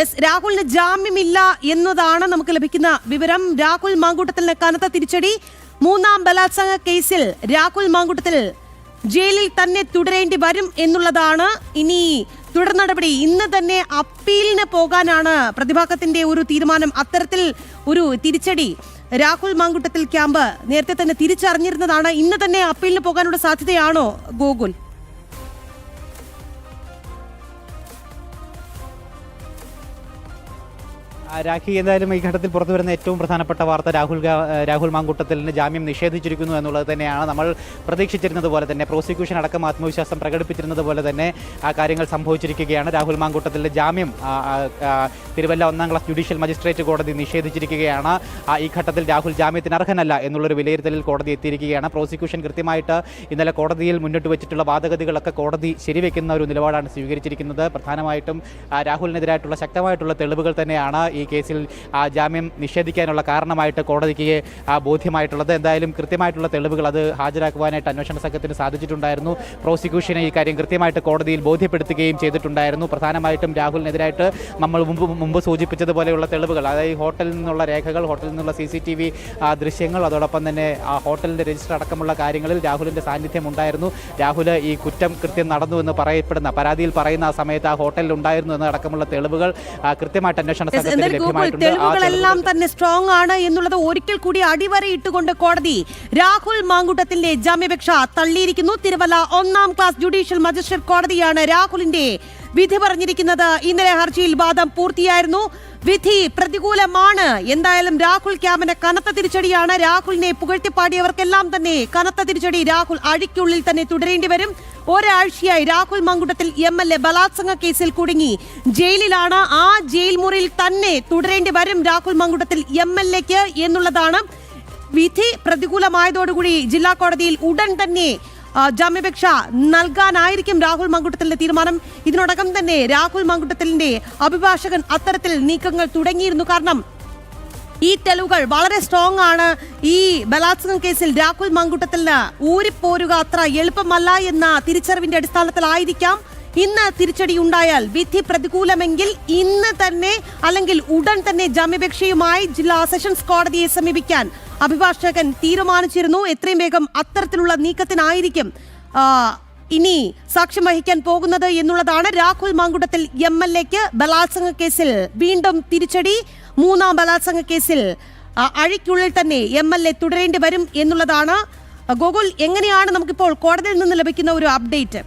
S രാഹുലിന് ജാമ്യമില്ല എന്നതാണ് നമുക്ക് ലഭിക്കുന്ന വിവരം. രാഹുൽ മാങ്കൂട്ടത്തിന് കനത്ത തിരിച്ചടി. മൂന്നാം ബലാത്സംഗ കേസിൽ രാഹുൽ മാങ്കൂട്ടത്തിൽ ജയിലിൽ തന്നെ തുടരേണ്ടി വരും എന്നുള്ളതാണ് ഇനി തുടർ നടപടി. ഇന്ന് തന്നെ അപ്പീലിന് പോകാനാണ് പ്രതിഭാഗത്തിന്റെ ഒരു തീരുമാനം. അത്തരത്തിൽ ഒരു തിരിച്ചടി രാഹുൽ മാങ്കൂട്ടത്തിൽ ക്യാമ്പ് നേരത്തെ തന്നെ തിരിച്ചറിഞ്ഞിരുന്നതാണ്. ഇന്ന് തന്നെ അപ്പീലിന് പോകാനുള്ള സാധ്യതയാണോ ഗോകുൽ? രാഖി, എന്തായാലും ഈ ഘട്ടത്തിൽ പുറത്തു വരുന്ന ഏറ്റവും പ്രധാനപ്പെട്ട വാർത്ത രാഹുൽ മാങ്കൂട്ടത്തിന് ജാമ്യം നിഷേധിച്ചിരിക്കുന്നു എന്നുള്ളത് തന്നെയാണ്. നമ്മൾ പ്രതീക്ഷിച്ചിരുന്നത് പോലെ തന്നെ പ്രോസിക്യൂഷൻ അടക്കം ആത്മവിശ്വാസം പ്രകടിപ്പിച്ചിരുന്നത് പോലെ തന്നെ ആ കാര്യങ്ങൾ സംഭവിച്ചിരിക്കുകയാണ്. രാഹുൽ മാങ്കൂട്ടത്തിൻ്റെ ജാമ്യം തിരുവല്ല 1ാം ക്ലാസ് ജുഡീഷ്യൽ മജിസ്ട്രേറ്റ് കോടതി നിഷേധിച്ചിരിക്കുകയാണ്. ഈ ഘട്ടത്തിൽ രാഹുൽ ജാമ്യത്തിന് അർഹനല്ല എന്നുള്ളൊരു വിലയിരുത്തലിൽ കോടതി എത്തിയിരിക്കുകയാണ്. പ്രോസിക്യൂഷൻ കൃത്യമായിട്ട് ഇന്നലെ കോടതിയിൽ മുന്നോട്ട് വെച്ചിട്ടുള്ള വാദഗതികളൊക്കെ കോടതി ശരിവെക്കുന്ന ഒരു നിലപാടാണ് സ്വീകരിച്ചിരിക്കുന്നത്. പ്രധാനമായിട്ടും രാഹുലിനെതിരായിട്ടുള്ള ശക്തമായിട്ടുള്ള തെളിവുകൾ തന്നെയാണ് ഈ കേസിൽ ജാമ്യം നിഷേധിക്കാനുള്ള കാരണമായിട്ട് കോടതിക്ക് ബോധ്യമായിട്ടുള്ളത്. എന്തായാലും കൃത്യമായിട്ടുള്ള തെളിവുകൾ അത് ഹാജരാക്കുവാനായിട്ട് അന്വേഷണ സംഘത്തിന് സാധിച്ചിട്ടുണ്ടായിരുന്നു. പ്രോസിക്യൂഷനെ ഈ കാര്യം കൃത്യമായിട്ട് കോടതിയിൽ ബോധ്യപ്പെടുത്തുകയും ചെയ്തിട്ടുണ്ടായിരുന്നു. പ്രധാനമായിട്ടും രാഹുലിനെതിരായിട്ട് നമ്മൾ മുമ്പ് സൂചിപ്പിച്ചതുപോലെയുള്ള തെളിവുകൾ, അതായത് ഹോട്ടലിൽ നിന്നുള്ള രേഖകൾ, ഹോട്ടലിൽ നിന്നുള്ള CCTV ദൃശ്യങ്ങൾ, അതോടൊപ്പം തന്നെ ആ ഹോട്ടലിൻ്റെ രജിസ്റ്റർ അടക്കമുള്ള കാര്യങ്ങളിൽ രാഹുലിൻ്റെ സാന്നിധ്യം ഉണ്ടായിരുന്നു. രാഹുൽ ഈ കുറ്റം കൃത്യം നടന്നു എന്ന് പറയപ്പെടുന്ന പരാതിയിൽ പറയുന്ന ആ സമയത്ത് ആ ഹോട്ടലിൽ ഉണ്ടായിരുന്നു എന്നടക്കമുള്ള തെളിവുകൾ കൃത്യമായിട്ട് അന്വേഷണ സംഘത്തിന് തെളിവുകളെല്ലാം തന്നെ സ്ട്രോങ് ആണ് എന്നുള്ളത് ഒരിക്കൽ കൂടി അടിവരയിട്ടുകൊണ്ട് കോടതി രാഹുൽ മാങ്കൂട്ടത്തിന്റെ ജാമ്യാപേക്ഷ തള്ളിയിരിക്കുന്നു. തിരുവല്ല 1ാം ക്ലാസ് ജുഡീഷ്യൽ മജിസ്ട്രേറ്റ് കോടതിയാണ് രാഹുലിന്റെ വിധി പറഞ്ഞിരിക്കുന്നത്. ഇന്നലെ ഹർജിയിൽ വാദം പൂർത്തിയായിരുന്നു. വിധി പ്രതികൂലമാണ്. എന്തായാലും രാഹുൽ ക്യാമ്പിന് കനത്ത തിരിച്ചടിയാണ്. രാഹുലിനെ പുകഴ്ത്തിപ്പാടിയവർക്കെല്ലാം തന്നെ കനത്ത തിരിച്ചടി. രാഹുൽ അഴിക്കുള്ളിൽ തന്നെ തുടരേണ്ടി വരും. ഒരാഴ്ചയായി രാഹുൽ മാങ്കൂട്ടത്തിൽ MLA ബലാത്സംഗ കേസിൽ കുടുങ്ങി ജയിലിലാണ്. ആ ജയിൽ മുറിയിൽ തന്നെ തുടരേണ്ടി വരും രാഹുൽ മാങ്കൂട്ടത്തിൽ MLAക്ക് എന്നുള്ളതാണ്. വിധി പ്രതികൂലമായതോടുകൂടി ജില്ലാ കോടതിയിൽ ഉടൻ തന്നെ ജാമ്യാപേക്ഷ നൽകാനായിരിക്കും രാഹുൽ മാങ്കൂട്ടത്തിന്റെ തീരുമാനം. ഇതിനോടകം തന്നെ രാഹുൽ മാങ്കൂട്ടത്തിന്റെ അഭിഭാഷകൻ അത്തരത്തിൽ നീക്കങ്ങൾ തുടങ്ങിയിരുന്നു. കാരണം ഈ തെളിവുകൾ വളരെ സ്ട്രോങ് ആണ്. ഈ ബലാത്സംഗ കേസിൽ രാഹുൽ മാങ്കൂട്ടത്തിന് ഊരിപ്പോരുക അത്ര എളുപ്പമല്ല എന്ന തിരിച്ചറിവിന്റെ അടിസ്ഥാനത്തിലായിരിക്കാം ഇന്ന് തിരിച്ചടി ഉണ്ടായാൽ, വിധി പ്രതികൂലമെങ്കിൽ ഇന്ന് തന്നെ അല്ലെങ്കിൽ ഉടൻ തന്നെ ജാമ്യാപേക്ഷയുമായി ജില്ലാ സെഷൻസ് കോടതിയെ സമീപിക്കാൻ അഭിഭാഷകൻ തീരുമാനിച്ചിരുന്നു. എത്രയും വേഗം അത്തരത്തിലുള്ള നീക്കത്തിനായിരിക്കും ഇനി സാക്ഷ്യം വഹിക്കാൻ പോകുന്നത് എന്നുള്ളതാണ്. രാഹുൽ മാങ്കൂട്ടത്തിൽ MLAക്ക് ബലാത്സംഗ കേസിൽ വീണ്ടും തിരിച്ചടി. 3ാം ബലാത്സംഗ കേസിൽ അഴിക്കുള്ളിൽ തന്നെ MLA തുടരേണ്ടി വരും എന്നുള്ളതാണ്. ഗോകുൽ, എങ്ങനെയാണ് നമുക്കിപ്പോൾ കോടതിയിൽ നിന്ന് ലഭിക്കുന്ന ഒരു അപ്ഡേറ്റ്?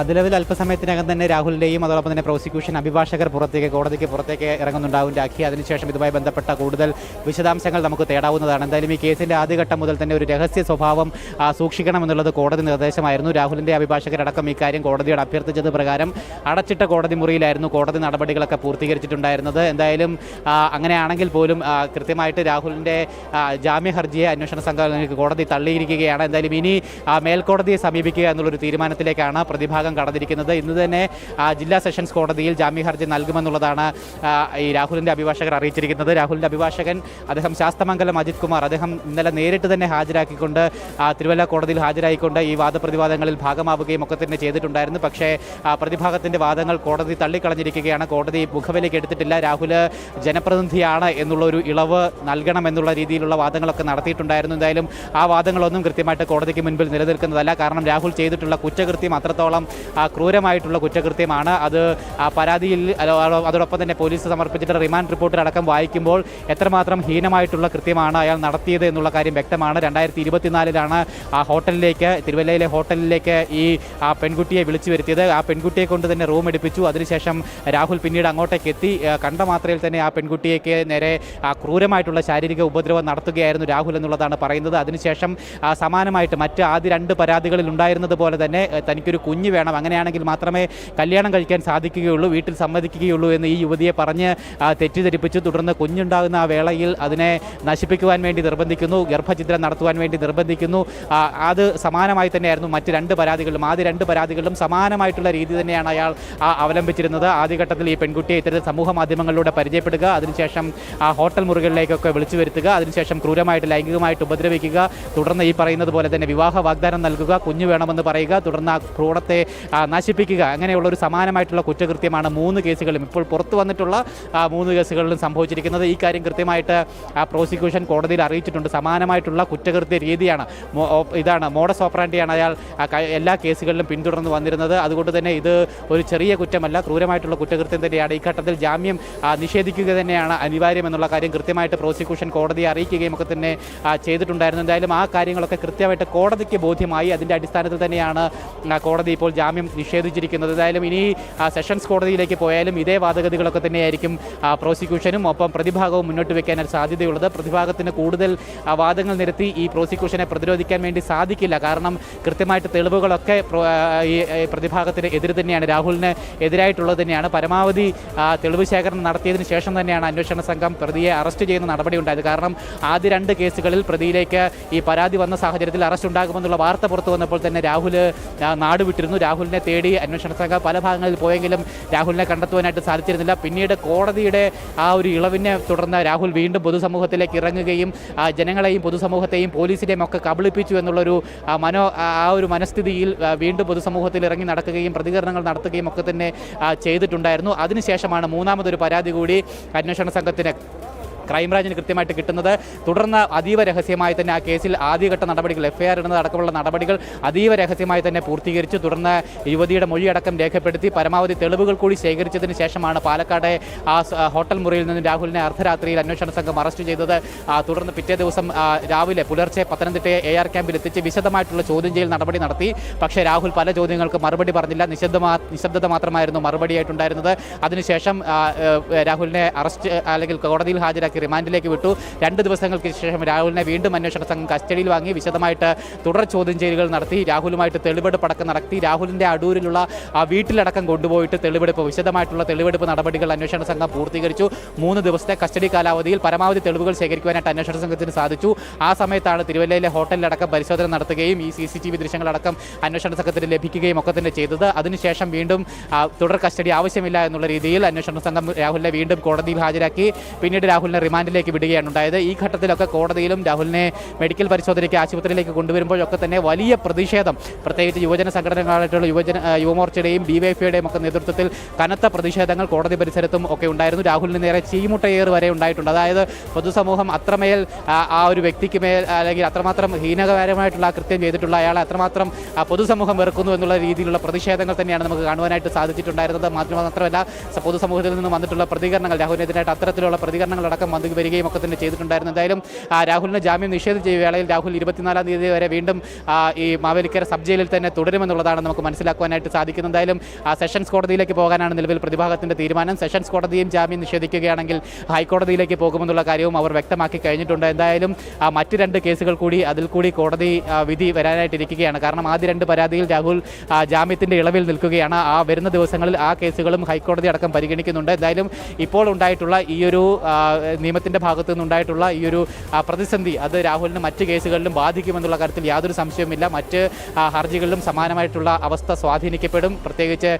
നിലവിൽ അല്പസമയത്തിനകം തന്നെ രാഹുലിൻ്റെയും അതോടൊപ്പം തന്നെ പ്രോസിക്യൂഷൻ അഭിഭാഷകർ കോടതിക്ക് പുറത്തേക്ക് ഇറങ്ങുന്നുണ്ടാവും രാഖി. അതിനുശേഷം ഇതുമായി ബന്ധപ്പെട്ട കൂടുതൽ വിശദാംശങ്ങൾ നമുക്ക് തേടാവുന്നതാണ്. എന്തായാലും ഈ കേസിൻ്റെ ആദ്യഘട്ടം മുതൽ തന്നെ ഒരു രഹസ്യ സ്വഭാവം സൂക്ഷിക്കണമെന്നുള്ളത് കോടതി നിർദ്ദേശമായിരുന്നു. രാഹുലിൻ്റെ അഭിഭാഷകരടക്കം ഇക്കാര്യം കോടതിയോട് അഭ്യർത്ഥിച്ചത് പ്രകാരം അടച്ചിട്ട കോടതി മുറിയിലായിരുന്നു കോടതി നടപടികളൊക്കെ പൂർത്തീകരിച്ചിട്ടുണ്ടായിരുന്നത്. എന്തായാലും അങ്ങനെയാണെങ്കിൽ പോലും കൃത്യമായിട്ട് രാഹുലിൻ്റെ ജാമ്യ ഹർജിയെ അന്വേഷണ സംഘം കോടതി തള്ളിയിരിക്കുകയാണ്. എന്തായാലും ഇനി മേൽക്കോടതിയെ സമീപിക്കുക എന്നുള്ളൊരു തീരുമാനത്തിലേക്കാണ് പ്രതിഭാഗം കടന്നിരിക്കുന്നത്. ഇന്ന് തന്നെ ജില്ലാ സെഷൻസ് കോടതിയിൽ ജാമ്യ ഹർജി നൽകുമെന്നുള്ളതാണ് ഈ രാഹുലിൻ്റെ അഭിഭാഷകർ അറിയിച്ചിരിക്കുന്നത്. രാഹുലിൻ്റെ അഭിഭാഷകൻ അദ്ദേഹം ശാസ്തമംഗലം അജിത് കുമാർ അദ്ദേഹം ഇന്നലെ നേരിട്ട് തന്നെ ഹാജരാക്കിക്കൊണ്ട് തിരുവല്ല കോടതിയിൽ ഹാജരായിക്കൊണ്ട് ഈ വാദപ്രതിവാദങ്ങളിൽ ഭാഗമാവുകയും ഒക്കെ തന്നെ ചെയ്തിട്ടുണ്ടായിരുന്നു. പക്ഷേ പ്രതിഭാഗത്തിൻ്റെ വാദങ്ങൾ കോടതി തള്ളിക്കളഞ്ഞിരിക്കുകയാണ്. കോടതി മുഖവിലേക്ക് എടുത്തിട്ടില്ല. രാഹുൽ ജനപ്രതിനിധിയാണ് എന്നുള്ളൊരു ഇളവ് നൽകണമെന്നുള്ള രീതിയിലുള്ള വാദങ്ങളൊക്കെ നടത്തിയിട്ടുണ്ടായിരുന്നു. എന്തായാലും ആ വാദങ്ങളൊന്നും കൃത്യമായിട്ട് കോടതിക്ക് മുൻപിൽ നിലനിൽക്കുന്നതല്ല. കാരണം രാഹുൽ ചെയ്തിട്ടുള്ള കുറ്റകൃത്യം അത്രത്തോളം ക്രൂരമായിട്ടുള്ള കുറ്റകൃത്യമാണ്. അത് പരാതിയിൽ അതോടൊപ്പം തന്നെ പോലീസ് സമർപ്പിച്ചിട്ട് റിമാൻഡ് റിപ്പോർട്ടിലടക്കം വായിക്കുമ്പോൾ എത്രമാത്രം ഹീനമായിട്ടുള്ള കൃത്യമാണ് അയാൾ നടത്തിയത് എന്നുള്ള കാര്യം വ്യക്തമാണ്. 2024 ആ ഹോട്ടലിലേക്ക്, തിരുവല്ലയിലെ ഹോട്ടലിലേക്ക് ഈ പെൺകുട്ടിയെ വിളിച്ചു വരുത്തിയത്. ആ പെൺകുട്ടിയെ കൊണ്ട് തന്നെ റൂം എടുപ്പിച്ചു. അതിനുശേഷം രാഹുൽ പിന്നീട് അങ്ങോട്ടേക്ക് എത്തി. കണ്ട മാത്രയിൽ തന്നെ ആ പെൺകുട്ടിയേക്ക് നേരെ ക്രൂരമായിട്ടുള്ള ശാരീരിക ഉപദ്രവം നടത്തുകയായിരുന്നു രാഹുൽ എന്നുള്ളതാണ് പറയുന്നത്. അതിനുശേഷം സമാനമായിട്ട് മറ്റ് ആദ്യ 2 പരാതികളിൽ ഉണ്ടായിരുന്നത് പോലെ തന്നെ തനിക്കൊരു കുഞ്ഞ് വേണം, അങ്ങനെയാണെങ്കിൽ മാത്രമേ കല്യാണം കഴിക്കാൻ സാധിക്കുകയുള്ളൂ, വീട്ടിൽ സമ്മതിക്കുകയുള്ളൂ എന്ന് ഈ യുവതിയെ പറഞ്ഞ് തെറ്റിദ്ധരിപ്പിച്ചു. തുടർന്ന് കുഞ്ഞുണ്ടാകുന്ന ആ വേളയിൽ അതിനെ നശിപ്പിക്കുവാൻ വേണ്ടി നിർബന്ധിക്കുന്നു, ഗർഭഛിദ്രം നടത്തുവാൻ വേണ്ടി നിർബന്ധിക്കുന്നു. അത് സമാനമായി തന്നെയായിരുന്നു മറ്റ് 2 പരാതികളിലും. ആദ്യ 2 പരാതികളിലും സമാനമായിട്ടുള്ള രീതി തന്നെയാണ് അയാൾ അവലംബിച്ചിരുന്നത്. ആദ്യഘട്ടത്തിൽ ഈ പെൺകുട്ടിയെ ഇത്തരത്തിൽ സമൂഹ മാധ്യമങ്ങളിലൂടെ പരിചയപ്പെടുക, അതിനുശേഷം ഹോട്ടൽ മുറികളിലേക്കൊക്കെ വിളിച്ചു വരുത്തുക, അതിനുശേഷം ക്രൂരമായിട്ട് ലൈംഗികമായിട്ട് ഉപദ്രവിക്കുക, തുടർന്ന് ഈ പറയുന്നത് പോലെ തന്നെ വിവാഹ വാഗ്ദാനം നൽകുക, കുഞ്ഞു വേണമെന്ന് പറയുക, തുടർന്ന് ആ ഭ്രൂണത്തെ നശിപ്പിക്കുക, അങ്ങനെയുള്ളൊരു സമാനമായിട്ടുള്ള കുറ്റകൃത്യമാണ് 3 കേസുകളിലും ഇപ്പോൾ പുറത്തു വന്നിട്ടുള്ള 3 കേസുകളിലും സംഭവിച്ചിരിക്കുന്നത്. ഈ കാര്യം കൃത്യമായിട്ട് പ്രോസിക്യൂഷൻ കോടതിയിൽ അറിയിച്ചിട്ടുണ്ട്. സമാനമായിട്ടുള്ള കുറ്റകൃത്യ രീതിയാണ്, ഇതാണ് മോഡസ് ഓപ്പറാൻഡിയാണ് അയാൾ എല്ലാ കേസുകളിലും പിന്തുടർന്ന് വന്നിരുന്നത്. അതുകൊണ്ട് തന്നെ ഇത് ഒരു ചെറിയ കുറ്റമല്ല, ക്രൂരമായിട്ടുള്ള കുറ്റകൃത്യം തന്നെയാണ്. ഈ ഘട്ടത്തിൽ ജാമ്യം നിഷേധിക്കുക തന്നെയാണ് അനിവാര്യമെന്നുള്ള കാര്യം കൃത്യമായിട്ട് പ്രോസിക്യൂഷൻ കോടതിയെ അറിയിക്കുകയും ഒക്കെ തന്നെ ചെയ്തിട്ടുണ്ടായിരുന്നു. എന്തായാലും ആ കാര്യങ്ങളൊക്കെ കൃത്യമായിട്ട് കോടതിക്ക് ബോധ്യമായി. അതിൻ്റെ അടിസ്ഥാനത്തിൽ തന്നെയാണ് കോടതി ഇപ്പോൾ ജാമ്യം നിഷേധിച്ചിരിക്കുന്നത്. എന്തായാലും ഇനി സെഷൻസ് കോടതിയിലേക്ക് പോയാലും ഇതേ വാദഗതികളൊക്കെ തന്നെയായിരിക്കും പ്രോസിക്യൂഷനും ഒപ്പം പ്രതിഭാഗവും മുന്നോട്ട് വയ്ക്കാനായിട്ട് സാധ്യതയുള്ളത്. പ്രതിഭാഗത്തിന് കൂടുതൽ വാദങ്ങൾ നിരത്തി ഈ പ്രോസിക്യൂഷനെ പ്രതിരോധിക്കാൻ വേണ്ടി സാധിക്കില്ല. കാരണം കൃത്യമായിട്ട് തെളിവുകളൊക്കെ ഈ പ്രതിഭാഗത്തിന് എതിര് തന്നെയാണ്, രാഹുലിന് എതിരായിട്ടുള്ളത് തന്നെയാണ്. പരമാവധി തെളിവ് ശേഖരണം നടത്തിയതിന് ശേഷം തന്നെയാണ് അന്വേഷണ സംഘം പ്രതിയെ അറസ്റ്റ് ചെയ്യുന്ന നടപടി ഉണ്ടായത്. കാരണം ആദ്യ 2 കേസുകളിൽ പ്രതിയിലേക്ക് ഈ പരാതി വന്ന സാഹചര്യത്തിൽ അറസ്റ്റ് ഉണ്ടാകുമെന്നുള്ള വാർത്ത പുറത്തു വന്നപ്പോൾ തന്നെ രാഹുൽ നാട് വിട്ടിരുന്നു. രാഹുലിനെ തേടി അന്വേഷണ സംഘം പല ഭാഗങ്ങളിൽ പോയെങ്കിലും രാഹുലിനെ കണ്ടെത്തുവാനായിട്ട് സാധിച്ചിരുന്നില്ല. പിന്നീട് കോടതിയുടെ ആ ഒരു ഇളവിനെ തുടർന്ന് രാഹുൽ വീണ്ടും പൊതുസമൂഹത്തിലേക്ക് ഇറങ്ങുകയും ജനങ്ങളെയും പൊതുസമൂഹത്തെയും പോലീസിനെയും ഒക്കെ കബളിപ്പിച്ചു എന്നുള്ളൊരു ഒരു മനസ്ഥിതിയിൽ വീണ്ടും പൊതുസമൂഹത്തിൽ ഇറങ്ങി നടക്കുകയും പ്രതികരണങ്ങൾ നടത്തുകയും ഒക്കെ തന്നെ ചെയ്തിട്ടുണ്ടായിരുന്നു. അതിനുശേഷമാണ് 3ാമതൊരു പരാതി കൂടി അന്വേഷണ സംഘത്തിന് ക്രൈംബ്രാഞ്ചിന് കൃത്യമായിട്ട് കിട്ടുന്നത്. തുടർന്ന് അതീവ രഹസ്യമായി തന്നെ ആ കേസിൽ ആദ്യഘട്ട നടപടികൾ, FIR ഇടുന്നത് അടക്കമുള്ള നടപടികൾ അതീവ രഹസ്യമായി തന്നെ പൂർത്തീകരിച്ചു. തുടർന്ന് യുവതിയുടെ മൊഴിയടക്കം രേഖപ്പെടുത്തി പരമാവധി തെളിവുകൾ കൂടി ശേഖരിച്ചതിന് ശേഷമാണ് പാലക്കാട് ആ ഹോട്ടൽ മുറിയിൽ നിന്ന് രാഹുലിനെ അർദ്ധരാത്രിയിൽ അന്വേഷണ സംഘം അറസ്റ്റ് ചെയ്തത്. തുടർന്ന് പിറ്റേ ദിവസം രാവിലെ പുലർച്ചെ പത്തനംതിട്ട AR ക്യാമ്പിൽ എത്തിച്ച് വിശദമായിട്ടുള്ള ചോദ്യം ചെയ്യൽ നടപടി നടത്തി. പക്ഷേ രാഹുൽ പല ചോദ്യങ്ങൾക്ക് മറുപടി പറഞ്ഞില്ല, നിശബ്ദത മാത്രമായിരുന്നു മറുപടിയായിട്ടുണ്ടായിരുന്നത്. അതിനുശേഷം രാഹുലിനെ അറസ്റ്റ് അല്ലെങ്കിൽ കോടതിയിൽ ഹാജരാക്കി റിമാൻഡിലേക്ക് വിട്ടു. 2 ദിവസങ്ങൾക്ക് ശേഷം രാഹുലിനെ വീണ്ടും അന്വേഷണ സംഘം കസ്റ്റഡിയിൽ വാങ്ങി വിശദമായിട്ട് തുടർ ചോദ്യം ചെയ്യലുകൾ നടത്തി. രാഹുലുമായിട്ട് തെളിവെടുപ്പ് അടക്കം നടത്തി. രാഹുലിൻ്റെ അടൂരിലുള്ള ആ വീട്ടിലടക്കം കൊണ്ടുപോയിട്ട് വിശദമായിട്ടുള്ള തെളിവെടുപ്പ് നടപടികൾ അന്വേഷണ സംഘം പൂർത്തീകരിച്ചു. 3 ദിവസത്തെ കസ്റ്റഡി കാലാവധിയിൽ പരമാവധി തെളിവുകൾ ശേഖരിക്കുവാനായിട്ട് അന്വേഷണ സംഘത്തിന് സാധിച്ചു. ആ സമയത്താണ് തിരുവല്ലയിലെ ഹോട്ടലിലടക്കം പരിശോധന നടത്തുകയും ഈ CCTV ദൃശ്യങ്ങളടക്കം അന്വേഷണ സംഘത്തിന് ലഭിക്കുകയും ഒക്കെ തന്നെ ചെയ്തത്. അതിനുശേഷം വീണ്ടും തുടർ കസ്റ്റഡി ആവശ്യമില്ല എന്നുള്ള രീതിയിൽ അന്വേഷണ സംഘം രാഹുലിനെ വീണ്ടും കോടതിയിൽ ഹാജരാക്കി. പിന്നീട് രാഹുലിനെ റിമാൻഡിലേക്ക് വിടുകയാണ് ഉണ്ടായത്. ഈ ഘട്ടത്തിലൊക്കെ കോടതിയിലും രാഹുലിനെ മെഡിക്കൽ പരിശോധനയ്ക്ക് ആശുപത്രിയിലേക്ക് കൊണ്ടുവരുമ്പോഴൊക്കെ തന്നെ വലിയ പ്രതിഷേധം, പ്രത്യേകിച്ച് യുവജന സംഘടനകളായിട്ടുള്ള യുവമോർച്ചയുടെയും DYFIയുടെയും ഒക്കെ നേതൃത്വത്തിൽ കനത്ത പ്രതിഷേധങ്ങൾ കോടതി പരിസരത്തും ഒക്കെ ഉണ്ടായിരുന്നു. രാഹുലിന് നേരെ ചീമുട്ടയേറ് വരെ ഉണ്ടായിട്ടുണ്ട്. അതായത് പൊതുസമൂഹം അത്രമേൽ ആ ഒരു വ്യക്തിക്ക് മേൽ അല്ലെങ്കിൽ അത്രമാത്രം ഹീനകരമായിട്ടുള്ള കൃത്യം ചെയ്തിട്ടുള്ള അയാളെ അത്രമാത്രം പൊതുസമൂഹം വെറുക്കുന്നു എന്നുള്ള രീതിയിലുള്ള പ്രതിഷേധങ്ങൾ തന്നെയാണ് നമുക്ക് കാണുവാനായിട്ട് സാധിച്ചിട്ടുണ്ടായിരുന്നത്. മാത്രമല്ല പൊതുസമൂഹത്തിൽ നിന്ന് വന്നിട്ടുള്ള പ്രതികരണങ്ങൾ, രാഹുലിനെതിരായിട്ട് അത്തരത്തിലുള്ള പ്രതികരണങ്ങളടക്കം വരികയും ഒക്കെ തന്നെ ചെയ്തിട്ടുണ്ടായിരുന്നു. എന്തായാലും രാഹുലിന് ജാമ്യം നിഷേധിച്ച വേളയിൽ രാഹുൽ 24-ാം തീയതി വരെ വീണ്ടും ഈ മാവേലിക്കര സബ് ജയിലിൽ തന്നെ തുടരുമെന്നുള്ളതാണ് നമുക്ക് മനസ്സിലാക്കുവാനായിട്ട് സാധിക്കുന്നത്. എന്തായാലും സെഷൻസ് കോടതിയിലേക്ക് പോകാനാണ് നിലവിൽ പ്രതിഭാഗത്തിൻ്റെ തീരുമാനം. സെഷൻസ് കോടതിയും ജാമ്യം നിഷേധിക്കുകയാണെങ്കിൽ ഹൈക്കോടതിയിലേക്ക് പോകുമെന്നുള്ള കാര്യവും അവർ വ്യക്തമാക്കി കഴിഞ്ഞിട്ടുണ്ട്. എന്തായാലും മറ്റ് 2 കേസുകൾ കൂടി അതിൽ കൂടി കോടതി വിധി വരാനായിട്ടിരിക്കുകയാണ്. കാരണം ആദ്യ 2 പരാതിയിൽ രാഹുൽ ജാമ്യത്തിൻ്റെ ഇളവിൽ നിൽക്കുകയാണ്. ആ വരുന്ന ദിവസങ്ങളിൽ ആ കേസുകളും ഹൈക്കോടതി അടക്കം പരിഗണിക്കുന്നുണ്ട്. എന്തായാലും ഇപ്പോൾ ഉണ്ടായിട്ടുള്ള ഈ ഒരു നിയമത്തിൻ്റെ ഭാഗത്തു നിന്നുണ്ടായിട്ടുള്ള ഈ ഒരു പ്രതിസന്ധി അത് രാഹുലിന് മറ്റ് കേസുകളിലും ബാധിക്കുമെന്നുള്ള കാര്യത്തിൽ യാതൊരു സംശയവുമില്ല. മറ്റ് ഹർജികളിലും സമാനമായിട്ടുള്ള അവസ്ഥ സ്വാധീനിക്കപ്പെടും. പ്രത്യേകിച്ച്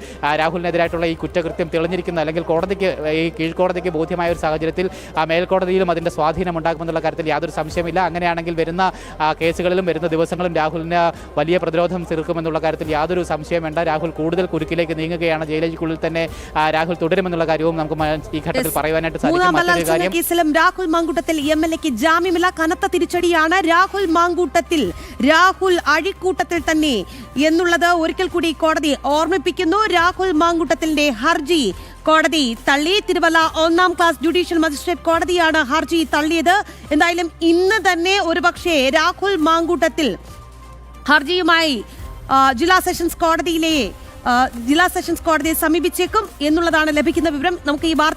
രാഹുലിനെതിരായിട്ടുള്ള ഈ കുറ്റകൃത്യം തെളിഞ്ഞിരിക്കുന്ന അല്ലെങ്കിൽ കോടതിക്ക് ഈ കീഴ്ക്കോടതിക്ക് ബോധ്യമായ ഒരു സാഹചര്യത്തിൽ മേൽക്കോടതിയിലും അതിൻ്റെ സ്വാധീനം ഉണ്ടാകുമെന്നുള്ള കാര്യത്തിൽ യാതൊരു സംശയമില്ല. അങ്ങനെയാണെങ്കിൽ വരുന്ന കേസുകളിലും വരുന്ന ദിവസങ്ങളും രാഹുലിന് വലിയ പ്രതിരോധം തീർക്കുമെന്നുള്ള കാര്യത്തിൽ യാതൊരു സംശയം വേണ്ട. രാഹുൽ കൂടുതൽ കുരുക്കിലേക്ക് നീങ്ങുകയാണ്. ജയിലിനുള്ളിൽ തന്നെ രാഹുൽ തുടരുമെന്നുള്ള കാര്യവും നമുക്ക് ഈ ഘട്ടത്തിൽ പറയുവാനായിട്ട് സാധിക്കും. കേസിലും രാഹുൽ മാങ്കൂട്ടത്തിൽ MLAക്ക് ജാമ്യമില്ല. കനത്ത തിരിച്ചടിയാണ് രാഹുൽ അഴിക്കൂട്ടത്തിൽ തന്നെ എന്നുള്ളത് ഒരിക്കൽ കൂടി കോടതി ഓർമ്മിപ്പിക്കുന്നു. രാഹുൽ മാങ്കൂട്ടത്തിന്റെ ഹർജി കോടതി തള്ളി. തിരുവല്ല 1ാം ക്ലാസ് ജുഡീഷ്യൽ മജിസ്ട്രേറ്റ് കോടതിയാണ് ഹർജി തള്ളിയത്. എന്തായാലും ഇന്ന് തന്നെ ഒരുപക്ഷെ രാഹുൽ മാങ്കൂട്ടത്തിൽ ഹർജിയുമായി ജില്ലാ സെഷൻസ് കോടതിയെ സമീപിച്ചേക്കും എന്നുള്ളതാണ് ലഭിക്കുന്ന വിവരം. നമുക്ക് ഈ വാർത്ത